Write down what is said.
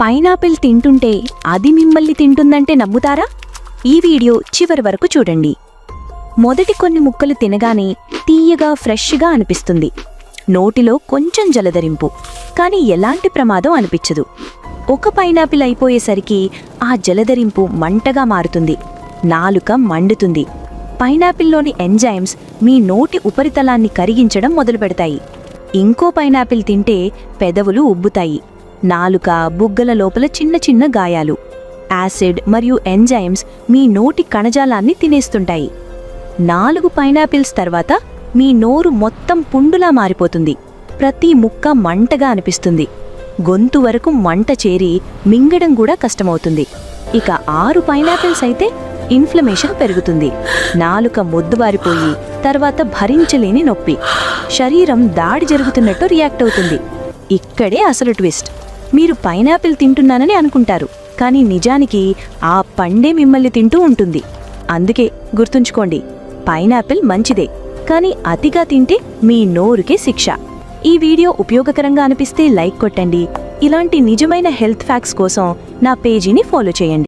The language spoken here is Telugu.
పైనాపిల్ తింటుంటే అది మిమ్మల్ని తింటుందంటే నమ్ముతారా? ఈ వీడియో చివరి వరకు చూడండి. మొదటి కొన్ని ముక్కలు తినగానే తీయగా ఫ్రెష్గా అనిపిస్తుంది. నోటిలో కొంచెం జలదరింపు, కానీ ఎలాంటి ప్రమాదం అనిపించదు. ఒక పైనాపిల్ అయిపోయేసరికి ఆ జలదరింపు మంటగా మారుతుంది, నాలుక మండుతుంది. పైనాపిల్లోని ఎంజైమ్స్ మీ నోటి ఉపరితలాన్ని కరిగించడం మొదలుపెడతాయి. ఇంకో పైనాపిల్ తింటే పెదవులు ఉబ్బుతాయి, నాలుక బుగ్గల లోపల చిన్న చిన్న గాయాలు. యాసిడ్ మరియు ఎంజైమ్స్ మీ నోటి కణజాలాన్ని తినేస్తుంటాయి. 4 పైనాపిల్స్ తర్వాత మీ నోరు మొత్తం పుండులా మారిపోతుంది. ప్రతి ముక్క మంటగా అనిపిస్తుంది. గొంతు వరకు మంట చేరి మింగడం కూడా కష్టమవుతుంది. ఇక 6 పైనాపిల్స్ అయితే ఇన్ఫ్లమేషన్ పెరుగుతుంది. నాలుక మొద్దుబారిపోయి తర్వాత భరించలేని నొప్పి, శరీరం దాడి జరుగుతున్నట్టు రియాక్ట్ అవుతుంది. ఇక్కడే అసలు ట్విస్ట్. మీరు పైనాపిల్ తింటున్నానని అనుకుంటారు, కానీ నిజానికి ఆ పండే మిమ్మల్ని తింటూ ఉంటుంది. అందుకే గుర్తుంచుకోండి, పైనాపిల్ మంచిదే, కానీ అతిగా తింటే మీ నోరుకే శిక్ష. ఈ వీడియో ఉపయోగకరంగా అనిపిస్తే లైక్ కొట్టండి. ఇలాంటి నిజమైన హెల్త్ ఫ్యాక్ట్స్ కోసం నా పేజీని ఫాలో చేయండి.